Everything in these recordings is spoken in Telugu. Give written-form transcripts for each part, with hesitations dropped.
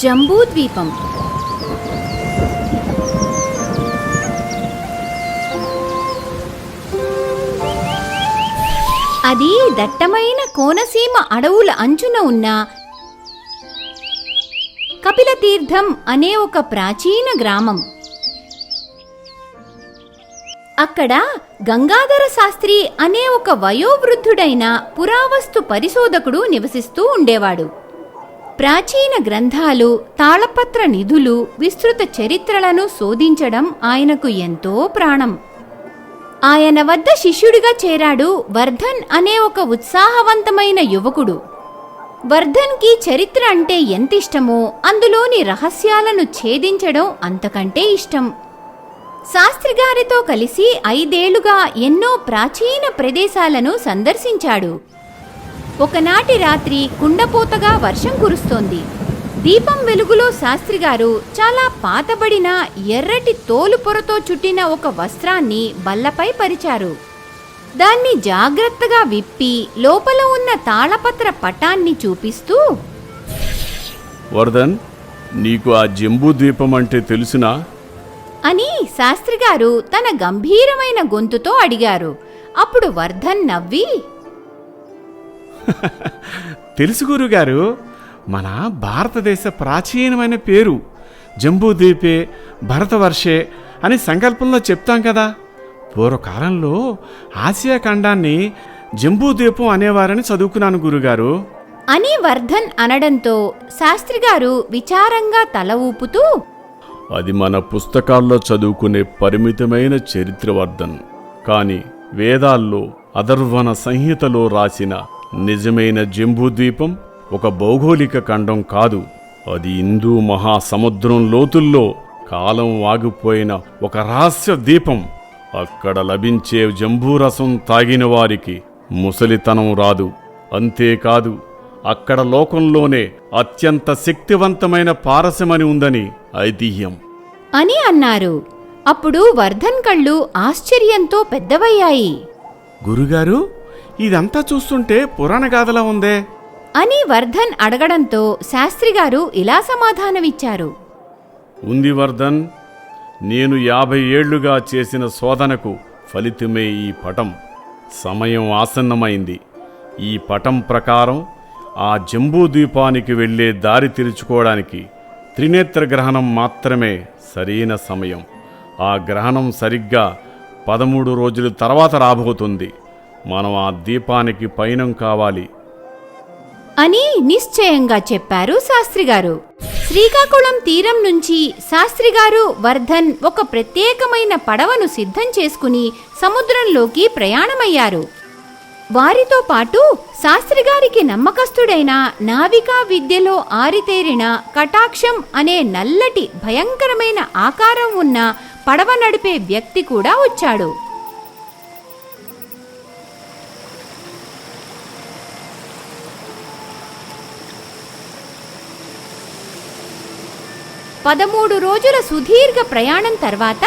జంబూద్వీపం. అది దట్టమైన కోనసీమ అడవుల అంచున ఉన్న కపిలతీర్థం అనే ఒక ప్రాచీన గ్రామం. అక్కడ గంగాధర శాస్త్రి అనే ఒక వయోవృద్ధుడైన పురావస్తు పరిశోధకుడు నివసిస్తూ ఉండేవాడు. ప్రాచీన గ్రంథాలు, తాళపత్ర నిధులు, విస్తృత చరిత్రలను శోధించడం ఆయనకు ఎంతో ప్రాణం. ఆయన వద్ద శిష్యుడిగా చేరాడు వర్ధన్ అనే ఒక ఉత్సాహవంతమైన యువకుడు. వర్ధన్కి చరిత్ర అంటే ఎంతిష్టమో అందులోని రహస్యాలను ఛేదించడం అంతకంటే ఇష్టం. శాస్త్రిగారితో కలిసి 5 ఏళ్లుగా ఎన్నో ప్రాచీన ప్రదేశాలను సందర్శించాడు. ఒకనాటి రాత్రి కుండపోతగా వర్షం కురుస్తోంది. దీపం వెలుగులో శాస్త్రిగారు చాలా పాతబడిన ఎర్రటి తోలు పొరతో చుట్టిన ఒక వస్త్రాన్ని బల్లపై పరిచారు. దాన్ని జాగ్రత్తగా విప్పి లోపల ఉన్న తాళపత్ర పటాన్ని చూపిస్తూ, వర్ధన్, నీకు ఆ జంబూద్వీపం అంటే తెలుసునా అని శాస్త్రిగారు తన గంభీరమైన గొంతుతో అడిగారు. అప్పుడు వర్ధన్ నవ్వి, తెలుసు గురుగారు, మన భారతదేశ ప్రాచీనమైన పేరు జంబూద్వీపే, భరతవర్షే అని సంకల్పంలో చెప్తాం కదా. పూర్వకాలంలో ఆసియా ఖండాన్ని జంబూద్వీపం అనేవారని చదువుకున్నాను గురుగారు అని వర్ధన్ అనడంతో శాస్త్రిగారు విచారంగా తల ఊపుతూ, అది మన పుస్తకాల్లో చదువుకునే పరిమితమైన చరిత్ర వర్ధన్. కాని వేదాల్లో అథర్వణ సంహితలో రాసిన నిజమైన జంబూద్వీపం ఒక భౌగోళిక ఖండం కాదు. అది హిందూ మహాసముద్రం లోతుల్లో కాలం ఆగిపోయిన ఒక రహస్య ద్వీపం. అక్కడ లభించే జంబూరసం తాగిన వారికి ముసలితనం రాదు. అంతేకాదు, అక్కడ లోకంలోనే అత్యంత శక్తివంతమైన పారసమని ఉందని ఐతిహ్యం అని అన్నారు. అప్పుడు వర్ధన్ కళ్ళు ఆశ్చర్యంతో పెద్దవయ్యాయి. గురుగారు, ఇదంతా చూస్తుంటే పురాణ గాథలా ఉందే అని వర్ధన్ అడగడంతో శాస్త్రిగారు ఇలా సమాధానమిచ్చారు. ఉంది వర్ధన్, నేను 50 ఏళ్లుగా చేసిన శోధనకు ఫలితమే ఈ పటం. సమయం ఆసన్నమైంది. ఈ పటం ప్రకారం ఆ జంబూద్వీపానికి వెళ్లే దారి తెరుచుకోవడానికి త్రినేత్ర గ్రహణం మాత్రమే సరైన సమయం. ఆ గ్రహణం సరిగ్గా 13 రోజుల తర్వాత రాబోతుంది. మనం ఆ ద్వీపానికి పయనం కావాలి అని నిశ్చయంగా చెప్పారు శాస్త్రిగారు. శ్రీకాకుళం తీరం నుంచి శాస్త్రిగారు, వర్ధన్ ఒక ప్రత్యేకమైన పడవను సిద్ధం చేసుకుని సముద్రంలోకి ప్రయాణమయ్యారు. వారితో పాటు శాస్త్రిగారికి నమ్మకస్తుడైన నావికా విద్యలో ఆరితేరిన కటాక్షం అనే నల్లటి భయంకరమైన ఆకారం ఉన్న పడవ నడిపే వ్యక్తి కూడా వచ్చాడు. పదమూడు రోజుల సుదీర్ఘ ప్రయాణం తర్వాత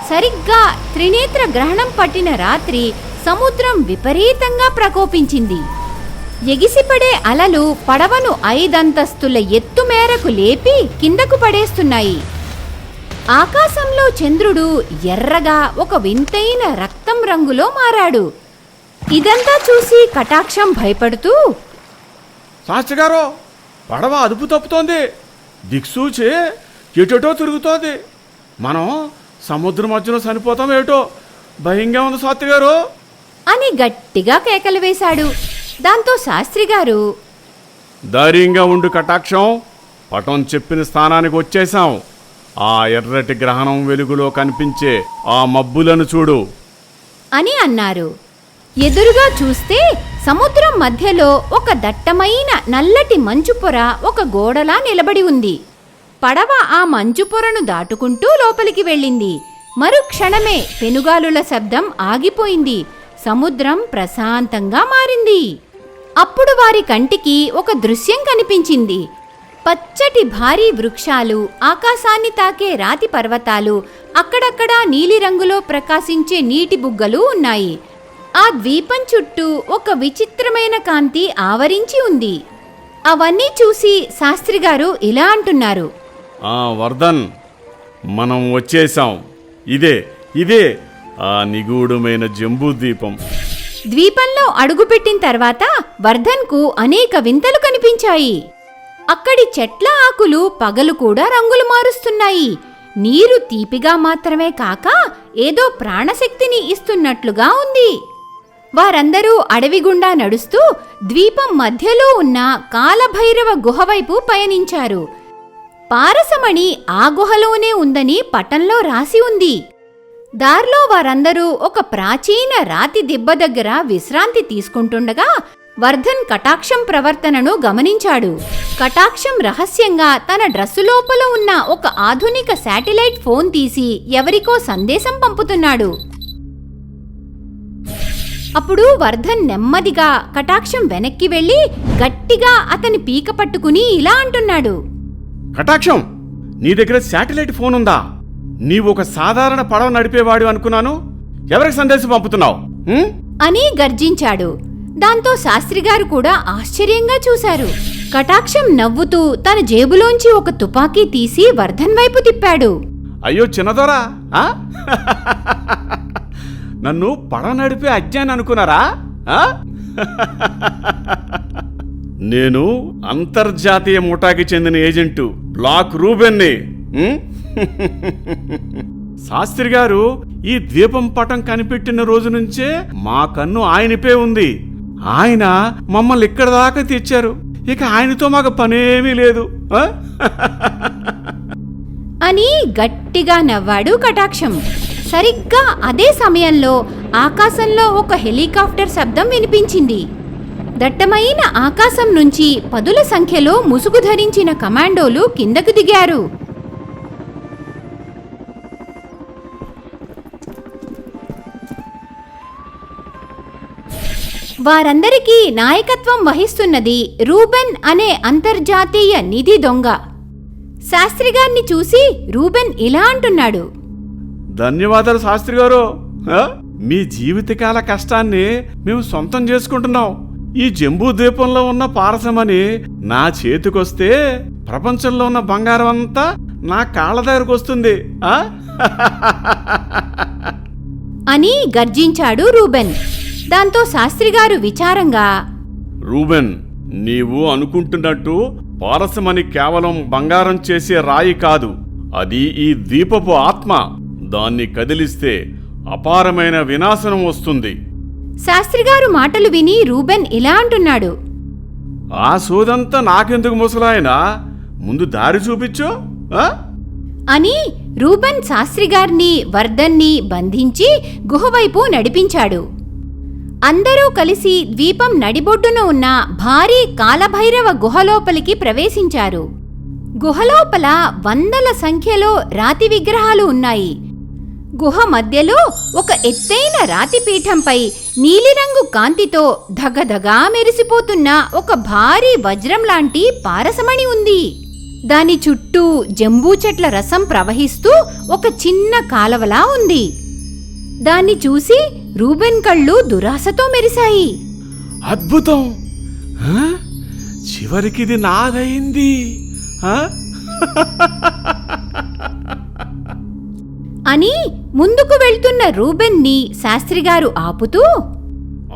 సరిగ్గా త్రినేత్ర గ్రహణం పట్టిన రాత్రి సముద్రం విపరీతంగా ప్రకోపించింది. ఎగిసిపడే అలలు పడవను 5 అంతస్తుల ఎత్తు మేరకు లేపి కిందకు పడేస్తున్నాయి. ఆకాశంలో చంద్రుడు ఎర్రగా ఒక వింతైన రక్తం రంగులో మారాడు. ఇదంతా చూసి కటాక్షం భయపడుతూ, శాస్త్రిగారు, పడవ అదుపు తప్పుతోంది, దిక్సూచి ఎటో తిరుగుతోంది, మనం సముద్రం మధ్యలో చనిపోతాం ఏటో, భయంగా ఉంది శాస్త్రిగారు అని గట్టిగా కేకలు వేశాడు. దాంతో శాస్త్రిగారు, ధైర్యంగా ఉండు కటాక్షం, పటం చెప్పిన స్థానానికి వచ్చేశాం. ఆ ఎర్రటి గ్రహణం వెలుగులో కనిపించే ఆ మబ్బులను చూడు అని అన్నారు. ఎదురుగా చూస్తే సముద్రం మధ్యలో ఒక దట్టమైన నల్లటి మంచు పొర ఒక గోడలా నిలబడి ఉంది. పడవ ఆ మంచు పొరను దాటుకుంటూ లోపలికి వెళ్ళింది. మరుక్షణమే పెనుగాలుల శబ్దం ఆగిపోయింది. సముద్రం ప్రశాంతంగా మారింది. అప్పుడు వారి కంటికి ఒక దృశ్యం కనిపించింది. పచ్చటి భారీ వృక్షాలు, ఆకాశాన్ని తాకే రాతి పర్వతాలు, అక్కడక్కడా నీలిరంగులో ప్రకాశించే నీటి బుగ్గలు ఉన్నాయి. ఆ ద్వీపం చుట్టూ ఒక విచిత్రమైన కాంతి ఆవరించి ఉంది. అవన్నీ చూసి శాస్త్రిగారు ఇలా అంటున్నారు. వర్ధన్, మనం వచ్చేసాం. ఇదే ఆ నిగూఢమైన జంబూద్వీపం. ద్వీపంలో అడుగుపెట్టిన తర్వాత వర్ధన్కు అనేక వింతలు కనిపించాయి. అక్కడి చెట్ల ఆకులు పగలు కూడా రంగులు మారుస్తున్నాయి. నీరు తీపిగా మాత్రమే కాక ఏదో ప్రాణశక్తిని ఇస్తున్నట్లుగా ఉంది. వారందరూ అడవి గుండా నడుస్తూ ద్వీపం మధ్యలో ఉన్న కాలభైరవ గుహ వైపు పయనించారు. పారసమణి ఆ గుహలోనే ఉందని పటంలో రాసి ఉంది. దారిలో వారందరూ ఒక ప్రాచీన రాతి దిబ్బ దగ్గర విశ్రాంతి తీసుకుంటుండగా వర్ధన్ కటాక్షం ప్రవర్తనను గమనించాడు. కటాక్షం రహస్యంగా తన డ్రస్సు లోపల ఉన్న ఒక ఆధునిక శాటిలైట్ ఫోన్ తీసి ఎవరికో సందేశం పంపుతున్నాడు. అప్పుడు వర్ధన్ నెమ్మదిగా కటాక్షం వెనక్కి వెళ్లి గట్టిగా అతని పీక పట్టుకుని ఇలా అంటున్నాడు. కటాక్షం, నీ దగ్గర శాటిలైట్ ఫోన్ ఉందా? నీవు ఒక సాధారణ పడవ నడిపేవాడు అనుకున్నాను. ఎవరికి సందేశం పంపుతున్నావు అని గర్జించాడు. దాంతో శాస్త్రిగారు కూడా ఆశ్చర్యంగా చూశారు. కటాక్షం నవ్వుతూ తన జేబులోంచి ఒక తుపాకీ తీసి వర్ధన్ వైపు తిప్పాడు. అయ్యో చిన్నదొరా, నన్ను పడవ నడిపే అజ్ఞాని అనుకున్నారా? నేను అంతర్జాతీయ ముఠాకి చెందిన ఏజెంటు బ్లాక్ రూబెన్ని. శాస్త్రి గారు ఈ ద్వీపం పటం కనిపెట్టిన రోజు నుంచే మా కన్ను ఆయనపై ఉంది. ఆయన మమ్మల్ని ఇక్కడ దాకా తెచ్చారు. ఇక ఆయనతో మాకు పనేమీ లేదు అని గట్టిగా నవ్వాడు కటాక్షం. సరిగ్గా అదే సమయంలో ఆకాశంలో ఒక హెలికాప్టర్ శబ్దం వినిపించింది. దట్టమైన ఆకాశం నుంచి పదుల సంఖ్యలో ముసుగు ధరించిన కమాండోలు కిందకు దిగారు. వారందరికీ నాయకత్వం వహిస్తున్నది రూబెన్ అనే అంతర్జాతీయ నిధి దొంగ. శాస్త్రిగారిని చూసి రూబెన్ ఇలా అంటున్నాడు. ధన్యవాదాలు శాస్త్రి గారు. మీ జీవితకాల కష్టాన్ని మేము సొంతం చేసుకుంటున్నాం. ఈ జంబూ ద్వీపంలో ఉన్న పారసమని నా చేతికొస్తే ప్రపంచంలో ఉన్న బంగారం అంతా నా కాళ్ళ దగ్గరకు వస్తుంది అని గర్జించాడు రూబెన్. దాంతో శాస్త్రిగారు విచారంగా, రూబెన్, నీవు అనుకుంటున్నట్టు పారసమని కేవలం బంగారం చేసే రాయి కాదు. అది ఈ ద్వీపపు ఆత్మ. దాన్ని కదిలిస్తే అపారమైన వినాశనం వస్తుంది. శాస్త్రిగారు మాటలు విని రూబెన్ ఇలా అంటున్నాడు. ఆ సోదంతా నాకెందుకు ముసలాయనా, ముందు దారి చూపించు అని రూబెన్ శాస్త్రిగారిని వర్ధన్ని బంధించి గుహవైపు నడిపించాడు. అందరూ కలిసి ద్వీపం నడిబొడ్డున ఉన్న భారీ కాలభైరవ గుహలోపలికి ప్రవేశించారు. గుహలోపల వందల సంఖ్యలో రాతి విగ్రహాలు ఉన్నాయి. గుహ మధ్యలో ఒక ఎత్తైన రాతిపీఠంపై నీలిరంగు కాంతితో ధగధగా మెరిసిపోతున్న ఒక భారీ వజ్రం లాంటి పారసమణి ఉంది. దాని చుట్టూ జంబూ చెట్ల రసం ప్రవహిస్తూ ఒక చిన్న కాలవలా ఉంది. దాన్ని చూసి రూబెన్ కళ్ళు దురాశతో మెరిశాయి. అద్భుతం, చివరికిది నాదైంది అని ముందుకు వెళ్తున్న రూబెన్ని శాస్త్రిగారు ఆపుతూ,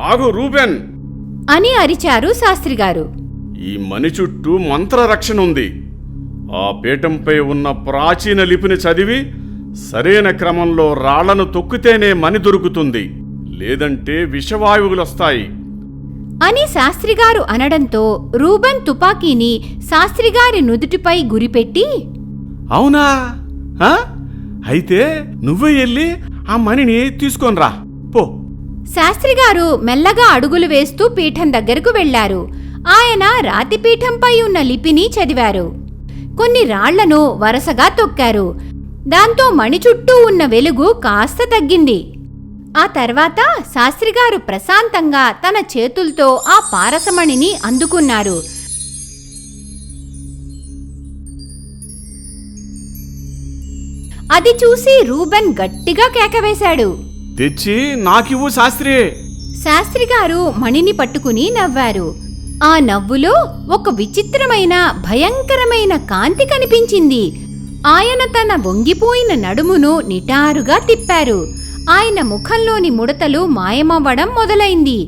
ఆగు రూబెన్ అని అరిచారు శాస్త్రిగారు. ఈ మని చుట్టూ మంత్రరక్షణ ఉంది. ఆ పీఠంపై ఉన్న ప్రాచీన లిపిని చదివి సరైన క్రమంలో రాళ్లను తొక్కితేనే మని దొరుకుతుంది, లేదంటే విషవాయువులొస్తాయి అని శాస్త్రిగారు అనడంతో రూబెన్ తుపాకీని శాస్త్రిగారి నుదుటిపై గురిపెట్టి, అవునా, అయితే నువ్వే వెళ్ళి ఆ మణిని తీసుకొనిరా పో. శాస్త్రిగారు మెల్లగా అడుగులు వేస్తూ పీఠం దగ్గరకు వెళ్లారు. ఆయన రాతిపీఠంపై ఉన్న లిపిని చదివారు. కొన్ని రాళ్లను వరుసగా తొక్కారు. దాంతో మణి చుట్టూ ఉన్న వెలుగు కాస్త తగ్గింది. ఆ తర్వాత శాస్త్రిగారు ప్రశాంతంగా తన చేతులతో ఆ పారసమణిని అందుకున్నారు. అది చూసి రూబెన్ గట్టిగా కేకవేశాడు. తెచ్చి నాకివ్వు శాస్త్రి. శాస్త్రిగారు మణిని పట్టుకుని నవ్వారు. ఆ నవ్వులో ఒక విచిత్రమైన భయంకరమైన కాంతి కనిపించింది. ఆయన తన వంగిపోయిన నడుమును నిటారుగా తిప్పారు. ఆయన ముఖంలోని ముడతలు మాయమవ్వడం మొదలైంది.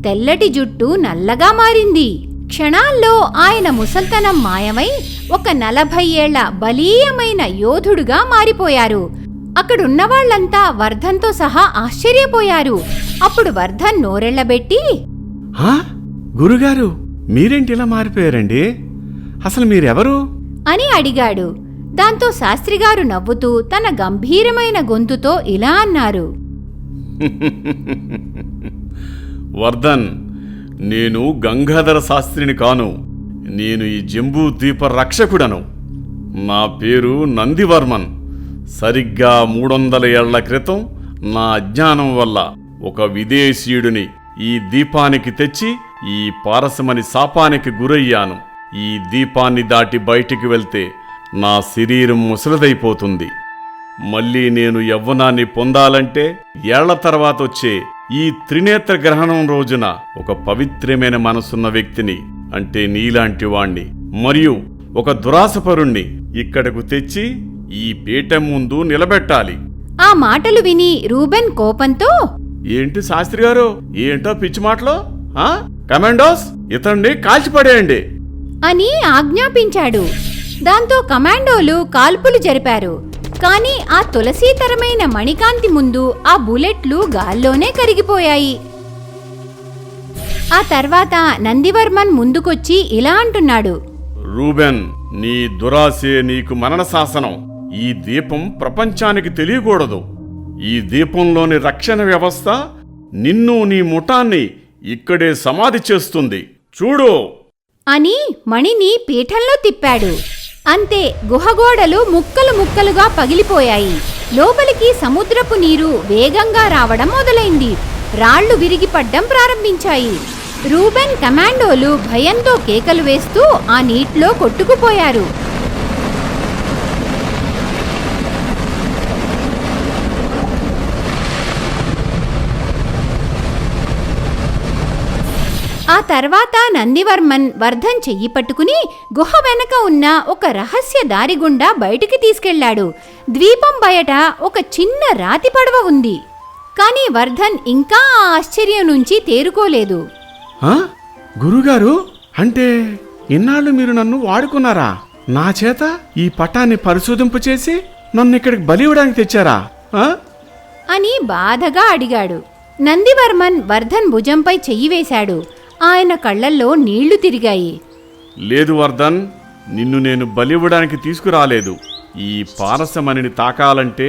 తెల్లటి జుట్టు నల్లగా మారింది. క్షణాల్లో ఆయన ముసల్తనం మాయమై ఒక 40 ఏళ్ల బలీయమైన యోధుడుగా మారిపోయారు. అక్కడున్నవాళ్లంతా వర్ధన్తో సహా ఆశ్చర్యపోయారు. అప్పుడు వర్ధన్ నోరెళ్లబెట్టి, గురుగారు, మీరేంటిలా మారిపోయారండి? అసలు మీరెవరు అని అడిగాడు. దాంతో శాస్త్రిగారు నవ్వుతూ తన గంభీరమైన గొంతుతో ఇలా అన్నారు. వర్ధన్, నేను గంగాధర శాస్త్రిని కాను. నేను ఈ జంబూ ద్వీప రక్షకుడను. నా పేరు నందివర్మన్. సరిగ్గా 300 ఏళ్ల క్రితం నా అజ్ఞానం వల్ల ఒక విదేశీయుడిని ఈ ద్వీపానికి తెచ్చి ఈ పారసమని శాపానికి గురయ్యాను. ఈ ద్వీపాన్ని దాటి బయటికి వెళ్తే నా శరీరం ముసలిదైపోతుంది. మళ్ళీ నేను యవ్వనాన్ని పొందాలంటే ఏళ్ల తర్వాత వచ్చే ఈ త్రినేత్ర గ్రహణం రోజున ఒక పవిత్రమైన మనసున్న వ్యక్తిని, అంటే నీలాంటి వాణ్ణి మరియు ఒక దురాసపరుణ్ణి ఇక్కడకు తెచ్చి ఈ పీఠం ముందు నిలబెట్టాలి. ఆ మాటలు విని రూబెన్ కోపంతో, ఏంటి శాస్త్రి గారు, ఏంటో పిచ్చి మాటలు? కమాండోస్, ఇతన్ని కాల్చిపడేయండి అని ఆజ్ఞాపించాడు. దాంతో కమాండోలు కాల్పులు జరిపారు. కాని ఆ తులసీతరమైన మణికాంతి ముందు ఆ బుల్లెట్లు గాల్లోనే కరిగిపోయాయి. ఆ తర్వాత నందివర్మన్ ముందుకొచ్చి ఇలా అంటున్నాడు. రూబెన్, నీ దురాశే నీకు మరణ శాసనం. ఈ దీపం ప్రపంచానికి తెలియకూడదు. ఈ దీపంలోని రక్షణ వ్యవస్థ నిన్ను, నీ ముఠాన్ని ఇక్కడే సమాధి చేస్తుంది. చూడు అని మణిని పీఠంలో తిప్పాడు. అంతే, గుహగోడలు ముక్కలు ముక్కలుగా పగిలిపోయాయి. లోపలికి సముద్రపు నీరు వేగంగా రావడం మొదలైంది. రాళ్లు విరిగిపడ్డం ప్రారంభించాయి. రూబెన్ కమాండోలు భయంతో కేకలు వేస్తూ ఆ నీటిలో కొట్టుకుపోయారు. ఆ తర్వాత నందివర్మన్ వర్ధన్ చెయ్యి పట్టుకుని గుహ వెనక ఉన్న ఒక రహస్య దారి గుండా బయటికి తీసుకెళ్లాడు. ద్వీపం బయట ఒక చిన్న రాతి పడవ ఉంది. కాని వర్ధన్ ఇంకా ఆ ఆశ్చర్యం నుంచి తేరుకోలేదు. గురుగారు, అంటే ఇన్నాళ్ళు మీరు నన్ను వాడుకున్నారా? నా చేత ఈ పటాన్ని పరిశోధింపు చేసి నన్ను ఇక్కడికి బలి ఇవ్వడానికి తెచ్చారా అని బాధగా అడిగాడు. నందివర్మన్ వర్ధన్ భుజంపై చెయ్యి వేశాడు. ఆయన కళ్లల్లో నీళ్లు తిరిగాయి. లేదు వర్ధన్, నిన్ను నేను బలివ్వడానికి తీసుకురాలేదు. ఈ పారసమణిని తాకాలంటే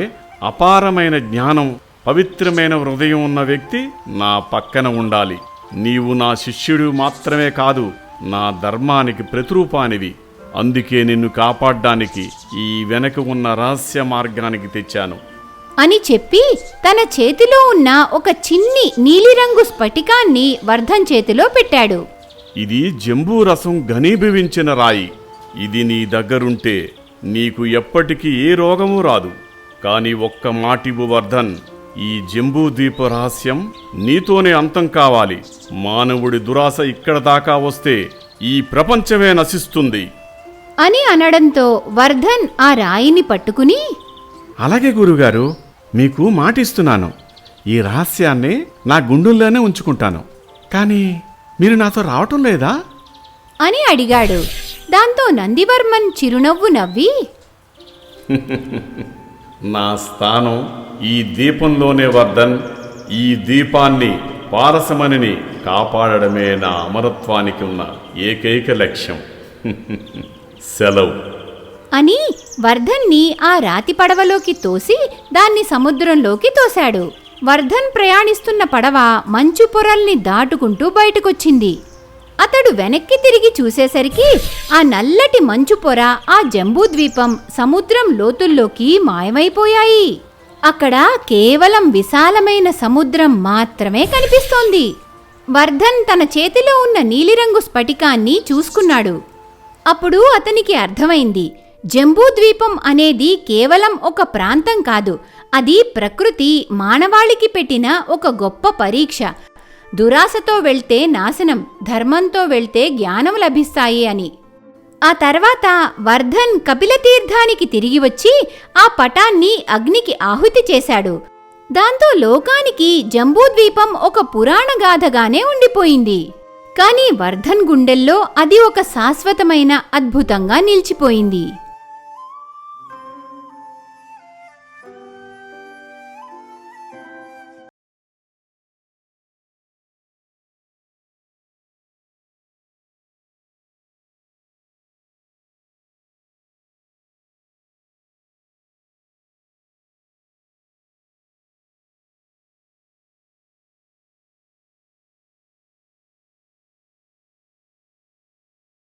అపారమైన జ్ఞానం, పవిత్రమైన హృదయం ఉన్న వ్యక్తి నా పక్కన ఉండాలి. నీవు నా శిష్యుడు మాత్రమే కాదు, నా ధర్మానికి ప్రతిరూపానివి. అందుకే నిన్ను కాపాడ్డానికి ఈ వెనక ఉన్న రహస్య మార్గానికి తెచ్చాను అని చెప్పి తన చేతిలో ఉన్న ఒక చిన్ని నీలిరంగు స్ఫటికాన్ని వర్ధన్ చేతిలో పెట్టాడు. ఇది జంబూ రసం ఘనీభవించిన రాయి. ఇది నీ దగ్గరుంటే నీకు ఎప్పటికీ ఏ రోగమూ రాదు. కాని ఒక్క మాటివు వర్ధన్, ఈ జంబూ ద్వీప రహస్యం నీతోనే అంతం కావాలి. మానవుడి దురాశ ఇక్కడ దాకా వస్తే ఈ ప్రపంచమే నశిస్తుంది అని అనడంతో వర్ధన్ ఆ రాయిని పట్టుకుని, అలాగే గురుగారు, మీకు మాటిస్తున్నాను. ఈ రహస్యాన్ని నా గుండెల్లోనే ఉంచుకుంటాను. కానీ మీరు నాతో రావటం లేదా అని అడిగాడు. దాంతో నందివర్మన్ చిరునవ్వు నవ్వి, నా స్థానం ఈ దీపంలోనే వర్ధన్. ఈ దీపాన్ని, పారసమణిని కాపాడడమే నా అమరత్వానికి ఉన్న ఏకైక లక్ష్యం. సెలవు అని వర్ధన్ని ఆ రాతి పడవలోకి తోసి దాన్ని సముద్రంలోకి తోశాడు. వర్ధన్ ప్రయాణిస్తున్న పడవ మంచు పొరల్ని దాటుకుంటూ బయటకొచ్చింది. అతడు వెనక్కి తిరిగి చూసేసరికి ఆ నల్లటి మంచు పొర, ఆ జంబూద్వీపం సముద్రం లోతుల్లోకి మాయమైపోయాయి. అక్కడ కేవలం విశాలమైన సముద్రం మాత్రమే కనిపిస్తోంది. వర్ధన్ తన చేతిలో ఉన్న నీలిరంగు స్ఫటికాన్ని చూసుకున్నాడు. అప్పుడు అతనికి అర్థమైంది, జంబూద్వీపం అనేది కేవలం ఒక ప్రాంతం కాదు, అది ప్రకృతి మానవాళికి పెట్టిన ఒక గొప్ప పరీక్ష. దురాశతో వెళ్తే నాశనం, ధర్మంతో వెళ్తే జ్ఞానం లభిస్తాయి అని. ఆ తర్వాత వర్ధన్ కపిలతీర్థానికి తిరిగి వచ్చి ఆ పటాన్ని అగ్నికి ఆహుతి చేశాడు. దాంతో లోకానికి జంబూద్వీపం ఒక పురాణగాథగానే ఉండిపోయింది. కాని వర్ధన్ గుండెల్లో అది ఒక శాశ్వతమైన అద్భుతంగా నిలిచిపోయింది.